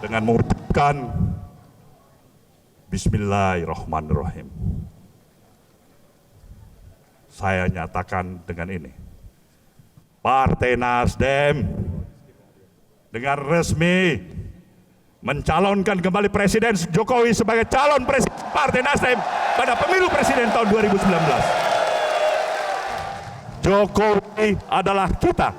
dengan mengucapkan Bismillahirrahmanirrahim. Saya nyatakan dengan ini, Partai Nasdem dengan resmi mencalonkan kembali Presiden Jokowi sebagai calon presiden Partai Nasdem pada pemilu presiden tahun 2019. Jokowi adalah kita.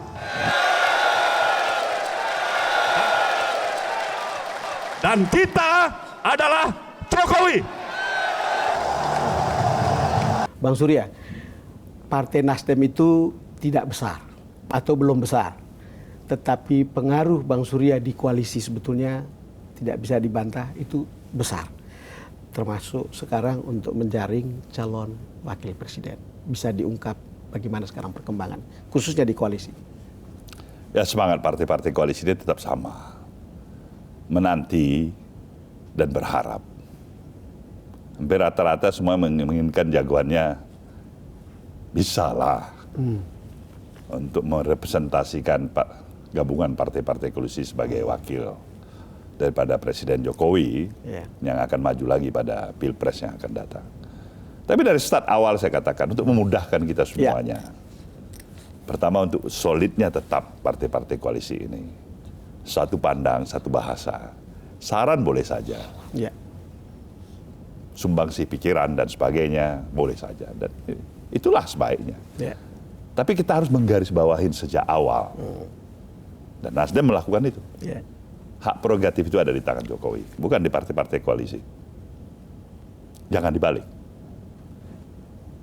Dan kita adalah Jokowi. Bang Surya, Partai Nasdem itu tidak besar atau belum besar. Tetapi pengaruh Bang Surya di koalisi sebetulnya tidak bisa dibantah, itu besar. Termasuk sekarang untuk menjaring calon wakil presiden. Bisa diungkap bagaimana sekarang perkembangan, khususnya di koalisi. Ya, semangat partai-partai koalisi ini tetap sama. Menanti dan berharap. Hampir rata-rata semua menginginkan jagoannya bisalah untuk merepresentasikan gabungan partai-partai koalisi sebagai wakil daripada Presiden Jokowi yang akan maju lagi pada Pilpres yang akan datang. Tapi dari start awal saya katakan untuk memudahkan kita semuanya. Pertama, untuk solidnya tetap partai-partai koalisi ini. Satu pandang, satu bahasa. Saran boleh saja. Sumbangsi pikiran dan sebagainya boleh saja. Dan itulah sebaiknya. Tapi kita harus menggarisbawahin sejak awal. Dan Nasdem melakukan itu. Hak prerogatif itu ada di tangan Jokowi, bukan di partai-partai koalisi. Jangan dibalik.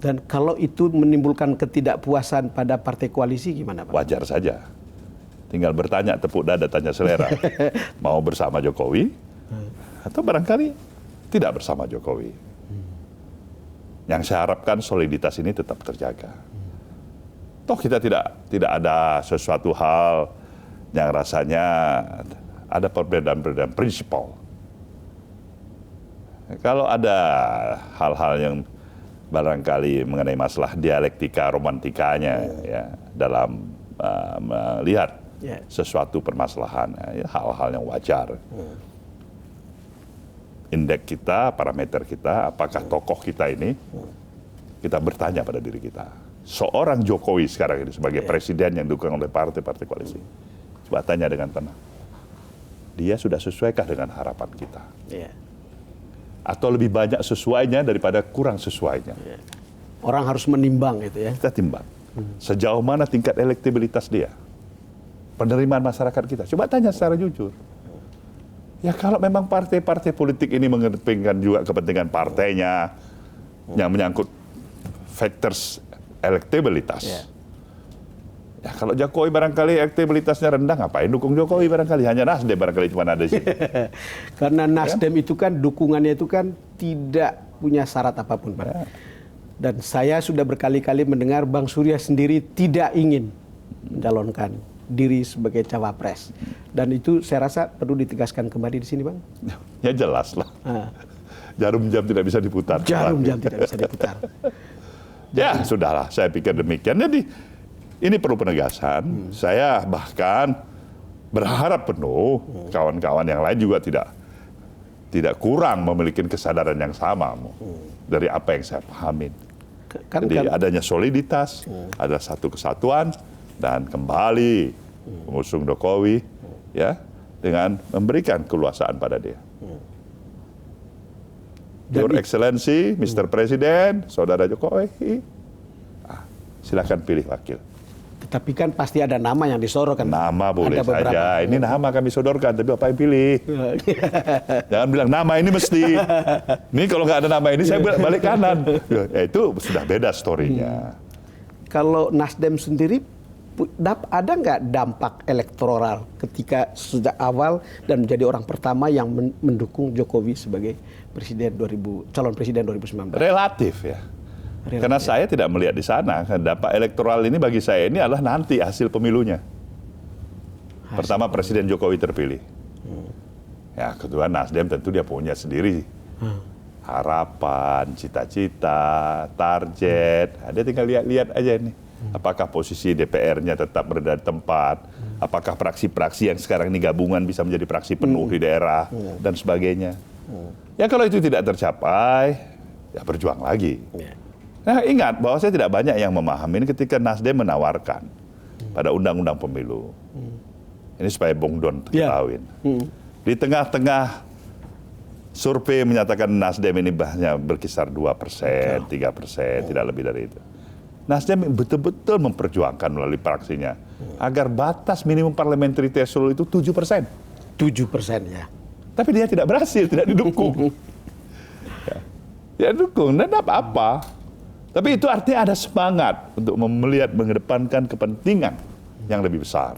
Dan kalau itu menimbulkan ketidakpuasan pada partai koalisi gimana Pak? Wajar saja. Tinggal bertanya, tepuk dada, tanya selera. Mau bersama Jokowi atau barangkali tidak bersama Jokowi. Yang saya harapkan soliditas ini tetap terjaga. Toh kita tidak ada sesuatu hal yang rasanya ada perbedaan-perbedaan prinsipal. Kalau ada hal-hal yang barangkali mengenai masalah dialektika romantikanya ya dalam melihat sesuatu permasalahan, ya, hal-hal yang wajar. Indeks kita, parameter kita, apakah tokoh kita ini, kita bertanya pada diri kita. Seorang Jokowi sekarang ini sebagai presiden yang didukung oleh partai-partai koalisi, coba tanya dengan tenang. Dia sudah sesuaikah dengan harapan kita? Atau lebih banyak sesuainya daripada kurang sesuainya? Orang harus menimbang itu ya. Kita timbang. Sejauh mana tingkat elektabilitas dia? Penerimaan masyarakat kita. Coba tanya secara jujur. Ya kalau memang partai-partai politik ini mengedepankan juga kepentingan partainya yang menyangkut factors elektabilitas. Ya kalau Jokowi barangkali elektabilitasnya rendah, ngapain dukung Jokowi barangkali? Hanya Nasdem barangkali cuma ada di sini. Karena Nasdem itu kan dukungannya itu kan tidak punya syarat apapun Pak. Dan saya sudah berkali-kali mendengar Bang Surya sendiri tidak ingin mencalonkan diri sebagai cawapres. Dan itu saya rasa perlu ditegaskan kembali di sini Bang. Ya jelas lah. Jarum jam tidak bisa diputar. Jarum jam tidak bisa diputar. Ya sudahlah, saya pikir demikian. Jadi ini perlu penegasan. Saya bahkan berharap penuh kawan-kawan yang lain juga tidak kurang memiliki kesadaran yang sama dari apa yang saya pahamin. Jadi adanya soliditas, ada satu kesatuan, dan kembali mengusung Jokowi ya dengan memberikan keluasaan pada dia. Your Excellency, Mr. Presiden, Saudara Jokowi, silakan pilih wakil. Tapi kan pasti ada nama yang disodorkan. Nama boleh saja. Ini nama kami sodorkan, tapi apa yang pilih? Jangan bilang nama ini mesti. Ini kalau nggak ada nama ini saya balik kanan. Ya, itu sudah beda story-nya. Kalau Nasdem sendiri ada nggak dampak elektoral ketika sejak awal dan menjadi orang pertama yang mendukung Jokowi sebagai calon presiden 2019? Relatif ya. Karena saya tidak melihat di sana. Dampak elektoral ini bagi saya ini adalah nanti hasil pemilunya. Pertama Presiden Jokowi terpilih. Ya kedua Nasdem tentu dia punya sendiri harapan, cita-cita, target. Dia tinggal lihat-lihat aja ini. Apakah posisi DPR-nya tetap berada di tempat? Apakah praksi-praksi yang sekarang ini gabungan bisa menjadi praksi penuh di daerah dan sebagainya? Ya kalau itu tidak tercapai, ya berjuang lagi. Nah ingat bahwa saya tidak banyak yang memahami ketika Nasdem menawarkan pada undang-undang pemilu. Ini supaya Bung Don ketahuin. Di tengah-tengah survei menyatakan Nasdem ini hanya berkisar 2%, 3%, tidak lebih dari itu. Nasdem betul-betul memperjuangkan melalui praksinya agar batas minimum parliamentary threshold itu 7%. 7% ya. Tapi dia tidak berhasil, tidak didukung. Ya dukung, dan apa-apa. Tapi itu artinya ada semangat untuk melihat mengedepankan kepentingan yang lebih besar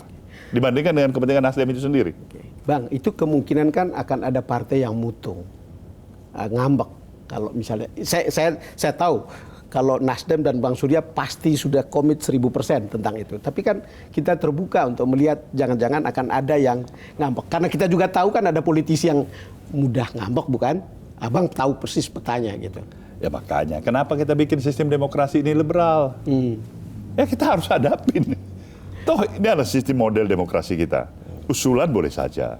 dibandingkan dengan kepentingan Nasdem itu sendiri. Bang, itu kemungkinan kan akan ada partai yang mutung, ngambek. Kalau misalnya, saya tahu kalau Nasdem dan Bang Surya pasti sudah komit 1000% tentang itu. Tapi kan kita terbuka untuk melihat jangan-jangan akan ada yang ngambek. Karena kita juga tahu kan ada politisi yang mudah ngambek, bukan? Abang tahu persis petanya gitu. Ya makanya, kenapa kita bikin sistem demokrasi ini liberal? Ya kita harus hadapin. Toh ini adalah sistem model demokrasi kita. Usulan boleh saja.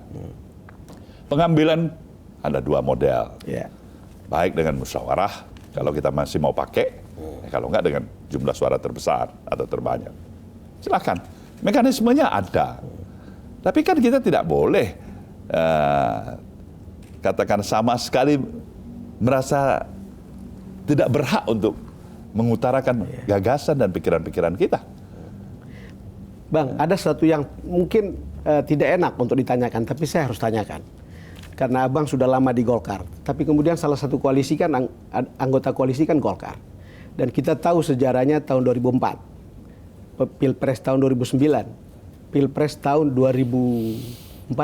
Pengambilan ada 2 model. Yeah. Baik dengan musyawarah, kalau kita masih mau pakai, kalau enggak dengan jumlah suara terbesar atau terbanyak. Silakan, mekanismenya ada. Tapi kan kita tidak boleh katakan sama sekali merasa tidak berhak untuk mengutarakan gagasan dan pikiran-pikiran kita. Bang, ada sesuatu yang mungkin tidak enak untuk ditanyakan, tapi saya harus tanyakan. Karena Abang sudah lama di Golkar, tapi kemudian salah satu koalisi kan, anggota koalisi kan Golkar. Dan kita tahu sejarahnya tahun 2004, Pilpres tahun 2009, Pilpres tahun 2014.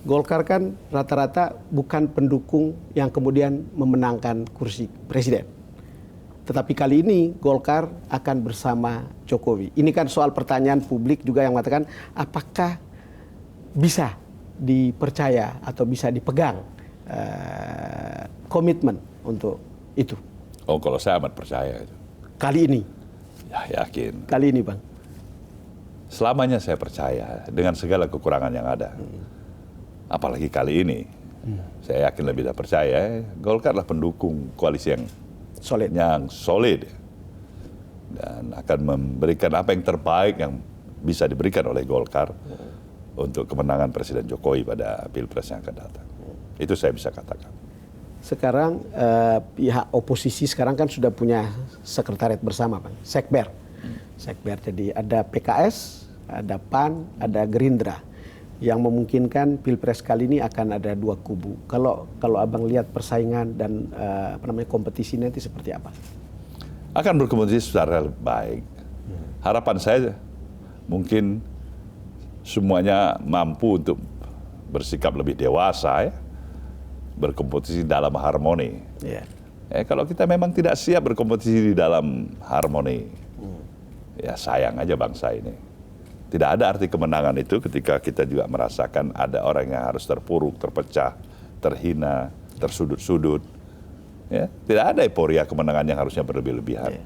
Golkar kan rata-rata bukan pendukung yang kemudian memenangkan kursi presiden. Tetapi kali ini Golkar akan bersama Jokowi. Ini kan soal pertanyaan publik juga yang mengatakan apakah bisa dipercaya atau bisa dipegang komitmen untuk itu. Oh kalau saya amat percaya itu. Kali ini. Ya yakin. Kali ini Bang. Selamanya saya percaya dengan segala kekurangan yang ada. Apalagi kali ini. Saya yakin lebih percaya Golkar adalah pendukung koalisi yang solid dan akan memberikan apa yang terbaik yang bisa diberikan oleh Golkar untuk kemenangan Presiden Jokowi pada Pilpres yang akan datang. Itu saya bisa katakan. Sekarang pihak oposisi sekarang kan sudah punya sekretariat bersama, Bang. Sekber. Jadi ada PKS, ada PAN, ada Gerindra yang memungkinkan Pilpres kali ini akan ada 2 kubu. Kalau Abang lihat persaingan dan kompetisi nanti seperti apa? Akan berkompetisi secara lebih baik. Harapan saya mungkin semuanya mampu untuk bersikap lebih dewasa, ya, berkompetisi dalam harmoni. Kalau kita memang tidak siap berkompetisi di dalam harmoni, ya sayang aja bangsa ini. Tidak ada arti kemenangan itu ketika kita juga merasakan ada orang yang harus terpuruk, terpecah, terhina, tersudut-sudut. Ya, tidak ada euforia kemenangan yang harusnya berlebih-lebihan.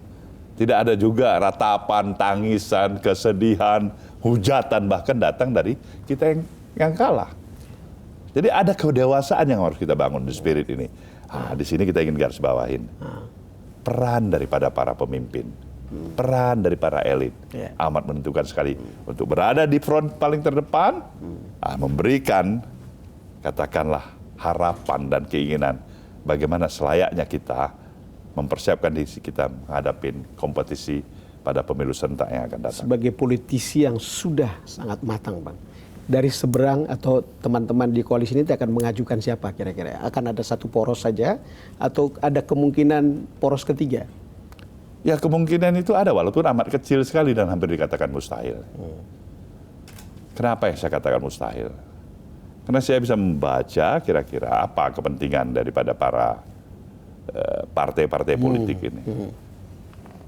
Tidak ada juga ratapan, tangisan, kesedihan, hujatan bahkan datang dari kita yang kalah. Jadi ada kedewasaan yang harus kita bangun di spirit ini. Di sini kita ingin garis bawahin peran daripada para pemimpin. Peran dari para elit amat menentukan sekali untuk berada di front paling terdepan, memberikan katakanlah harapan dan keinginan bagaimana selayaknya kita mempersiapkan diri kita menghadapi kompetisi pada pemilu serentak yang akan datang. Sebagai politisi yang sudah sangat matang, Bang, dari seberang atau teman-teman di koalisi ini akan mengajukan siapa kira-kira? Akan ada satu poros saja atau ada kemungkinan poros ketiga? Ya kemungkinan itu ada walaupun amat kecil sekali dan hampir dikatakan mustahil. Kenapa ya saya katakan mustahil? Karena saya bisa membaca kira-kira apa kepentingan daripada para partai-partai politik ini.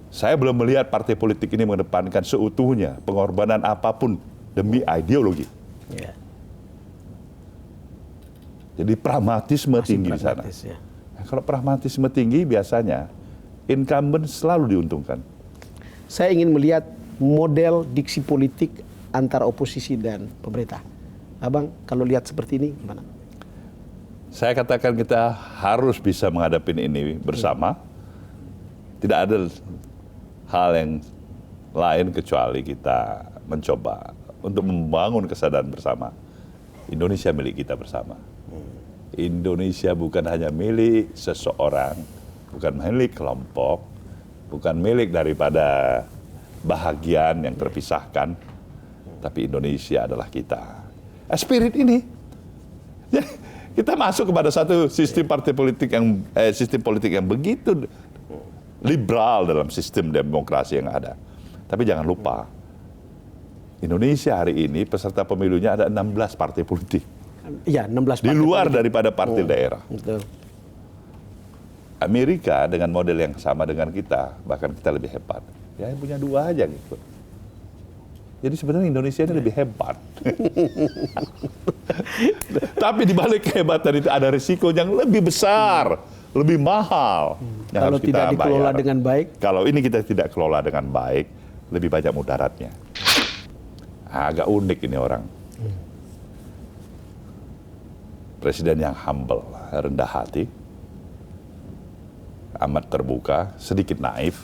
Saya belum melihat partai politik ini mengedepankan seutuhnya pengorbanan apapun demi ideologi. Jadi pragmatisme tinggi di sana. Ya. Nah, kalau pragmatisme tinggi biasanya incumbent selalu diuntungkan. saya ingin melihat model diksi politik antara oposisi dan pemerintah. Abang, kalau lihat seperti ini gimana? Saya katakan kita harus bisa menghadapi ini bersama. Tidak ada hal yang lain kecuali kita mencoba untuk membangun kesadaran bersama. Indonesia milik kita bersama. Indonesia bukan hanya milik seseorang, bukan milik kelompok, bukan milik daripada bahagian yang terpisahkan, tapi Indonesia adalah kita. Spirit ini, kita masuk kepada satu sistem partai politik sistem politik yang begitu liberal dalam sistem demokrasi yang ada. Tapi jangan lupa, Indonesia hari ini peserta pemilunya ada 16 partai politik. Iya, 16 Di partai luar politik. daripada partai daerah. Betul. Amerika dengan model yang sama dengan kita, bahkan kita lebih hebat. Ya punya 2 aja gitu. Jadi sebenarnya Indonesia ini lebih hebat. Tapi di balik kehebatan itu ada risiko yang lebih besar, lebih mahal. Yang Kalau harus kita tidak dikelola bayar. dengan baik. Kalau ini kita tidak kelola dengan baik, lebih banyak mudaratnya. Agak unik ini orang. Presiden yang humble, rendah hati, amat terbuka, sedikit naif,